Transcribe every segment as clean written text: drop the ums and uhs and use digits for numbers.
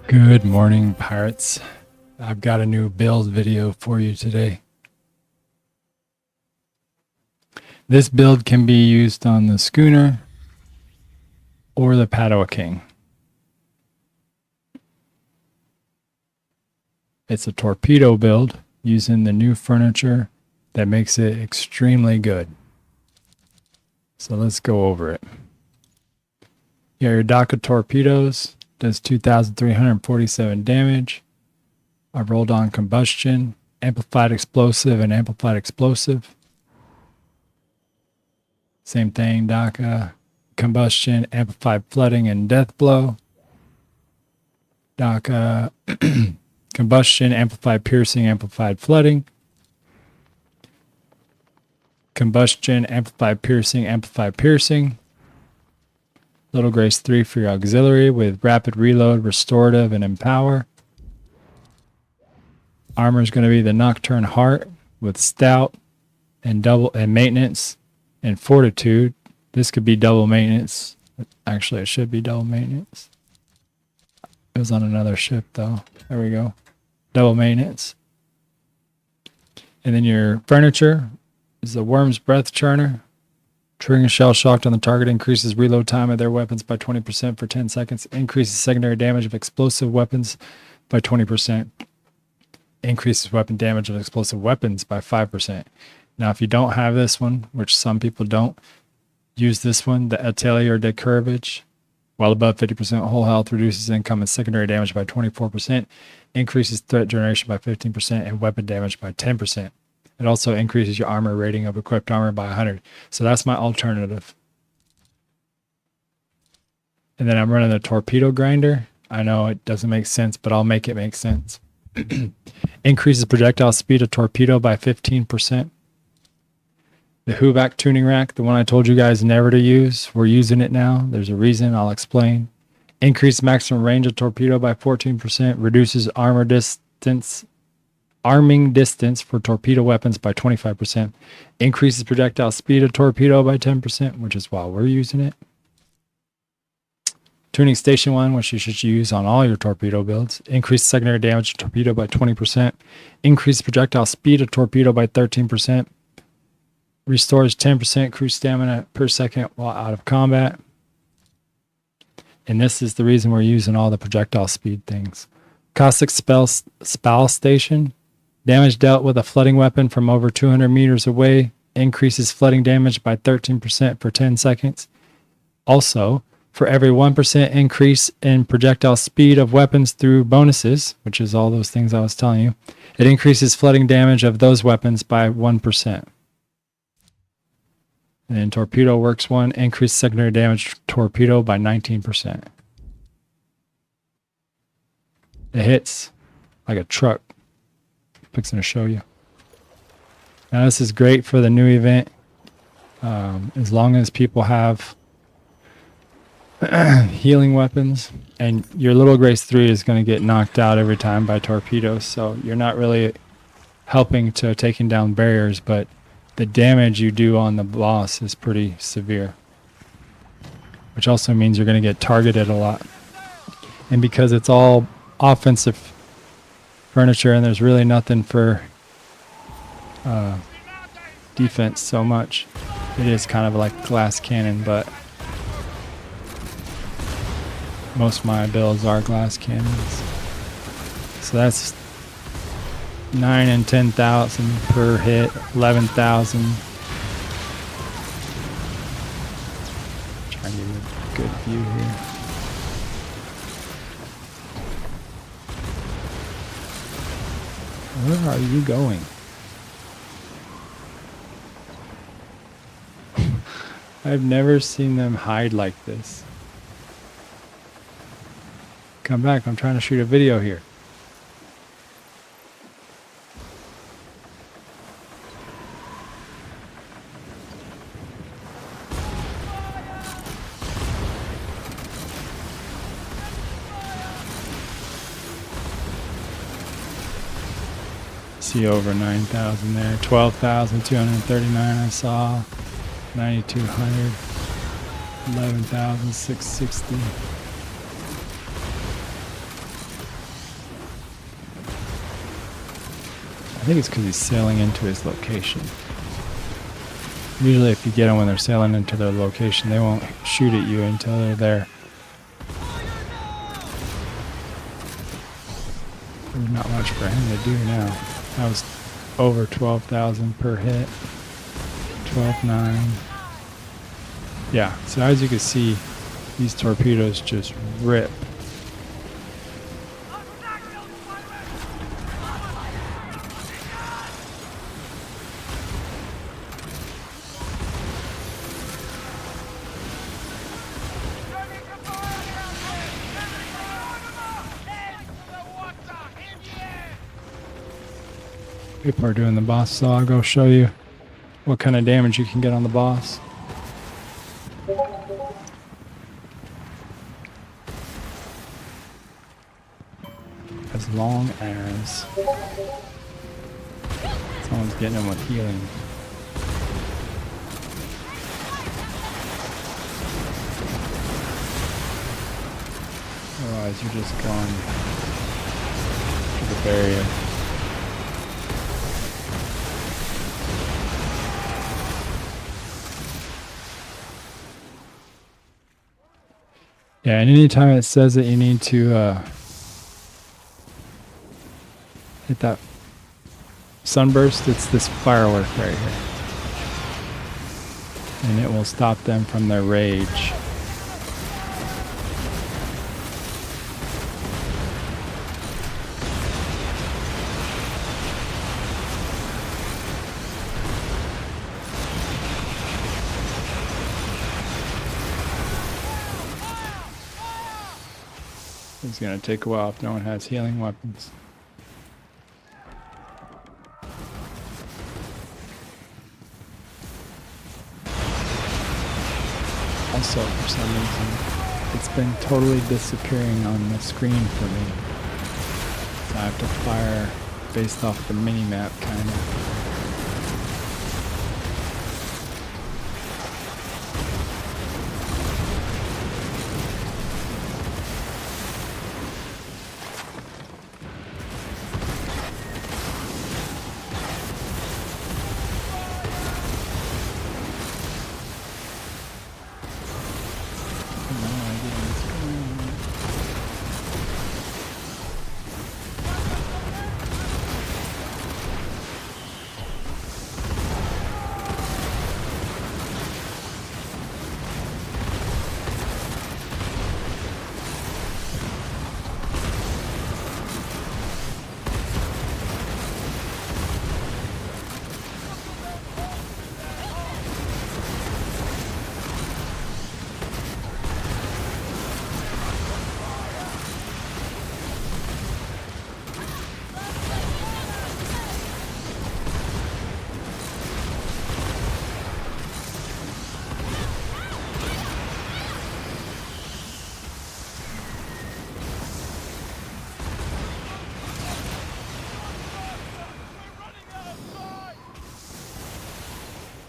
Good morning, pirates. I've got a new build video for you today. This build can be used on the Schooner or the Padua King. It's a torpedo build using the new furniture that makes it extremely good. So let's go over it. You got your dock of torpedoes. Does 2,347 damage. I rolled on combustion, amplified explosive, and amplified explosive. Same thing, DACA, combustion, amplified flooding, and death blow. DACA, combustion, amplified piercing, amplified flooding. Combustion, amplified piercing, amplified piercing. Little Grace 3 for your auxiliary with rapid reload, restorative, and empower. Armor is going to be the Nocturne Heart with stout and double and maintenance and fortitude. This could be double maintenance. Actually, it should be double maintenance. It was on another ship though. There we go. Double maintenance. And then your furniture is the Worm's Breath Churner. Triggering shell shocked on the target increases reload time of their weapons by 20% for 10 seconds. Increases secondary damage of explosive weapons by 20%. Increases weapon damage of explosive weapons by 5%. Now, if you don't have this one, which some people don't, use this one, the Atelier de Curvage. While above 50% whole health, reduces income and secondary damage by 24%. Increases threat generation by 15% and weapon damage by 10%. It also increases your armor rating of equipped armor by 100. So that's my alternative. And then I'm running the torpedo grinder. I know it doesn't make sense, but I'll make it make sense. Increases projectile speed of torpedo by 15%. The Huvac tuning rack, the one I told you guys never to use, we're using it now. There's a reason, I'll explain. Increased maximum range of torpedo by 14%. Reduces arming distance for torpedo weapons by 25%. Increases projectile speed of torpedo by 10%, which is why we're using it. Tuning station 1, which you should use on all your torpedo builds. Increases secondary damage of torpedo by 20%. Increases projectile speed of torpedo by 13%. Restores 10% crew stamina per second while out of combat. And this is the reason we're using all the projectile speed things. Caustic Spell Station. Damage dealt with a flooding weapon from over 200 meters away increases flooding damage by 13% for 10 seconds. Also, for every 1% increase in projectile speed of weapons through bonuses, which is all those things I was telling you, it increases flooding damage of those weapons by 1%. And then Torpedo Works 1, increased secondary damage torpedo by 19%. It hits like a truck. Fixing to show you. Now this is great for the new event. As long as people have healing weapons, and your Little Grace 3 is going to get knocked out every time by torpedoes, so you're not really helping to taking down barriers, but the damage you do on the boss is pretty severe, which also means you're going to get targeted a lot. And because it's all offensive furniture and there's really nothing for defense so much, it is kind of like glass cannon, but most of my builds are glass cannons. So that's 9 and 10,000 per hit, 11,000. Trying to get a good view here. Where are you going? I've never seen them hide like this. Come back, I'm trying to shoot a video here. See over 9,000 there. 12,239 I saw. 9,200. 11,660. think it's because he's sailing into his location. Usually if you get them when they're sailing into their location, they won't shoot at you until they're there. There's not much for him to do now. That was over 12,000 per hit. 12.9. Yeah, so as you can see, these torpedoes just rip. People are doing the boss, so I'll go show you what kind of damage you can get on the boss. As long as someone's getting him with healing. Otherwise you're just going to the barrier. Yeah, and anytime it says that you need to hit that sunburst, it's this firework right here. And it will stop them from their rage. It's going to take a while if no one has healing weapons. Also, for some reason, it's been totally disappearing on the screen for me. So I have to fire based off the mini-map, kind of.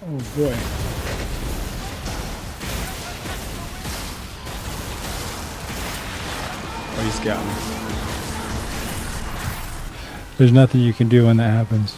Oh boy. Oh, he's got me. There's nothing you can do when that happens.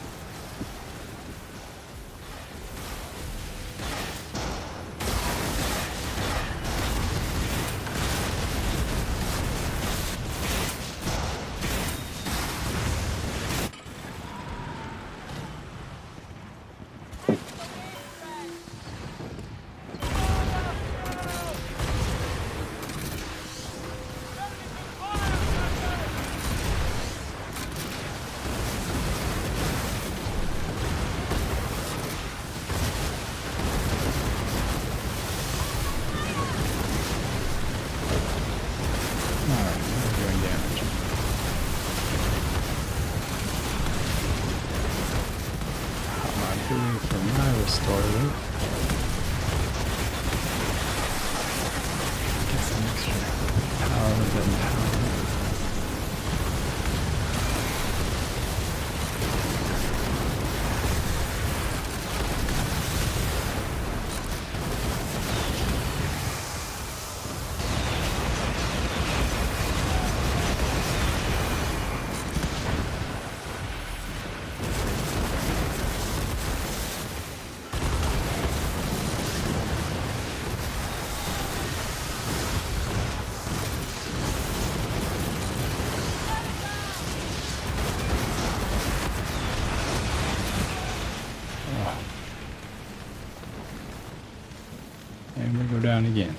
down again.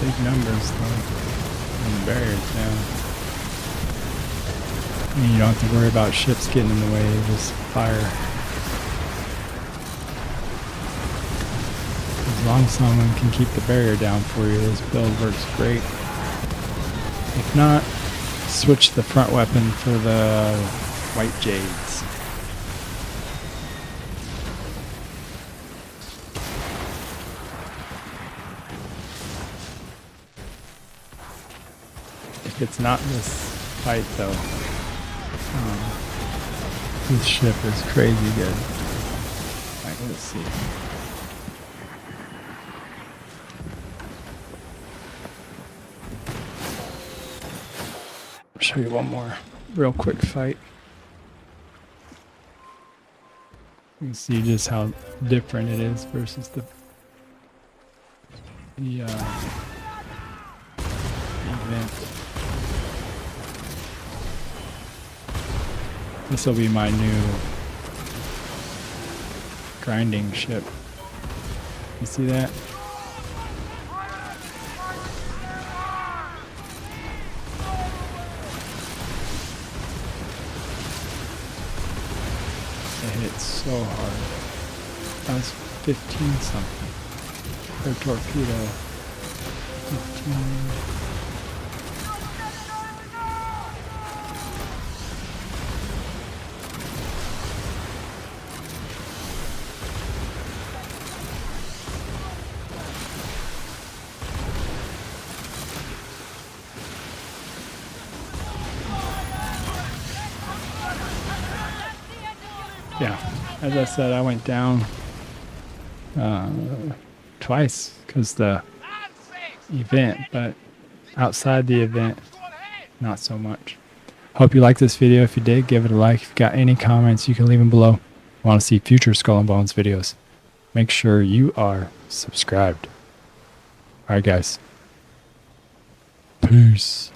Big numbers though, and barriers now. And you don't have to worry about ships getting in the way, just fire. As long as someone can keep the barrier down for you, this build works great. If not, switch the front weapon for the white jades. If it's not this fight though, this ship is crazy good. Alright, let's see. I'll show you one more real quick fight. You can see just how different it is versus the event. This will be my new grinding ship. You see that? It hits so hard. That's 15 something. Or torpedo. 15. Yeah, as I said, I went down twice because the event, but outside the event, not so much. Hope you liked this video. If you did, give it a like. If you got any comments, you can leave them below. Want to see future Skull and Bones videos? Make sure you are subscribed. All right, guys. Peace.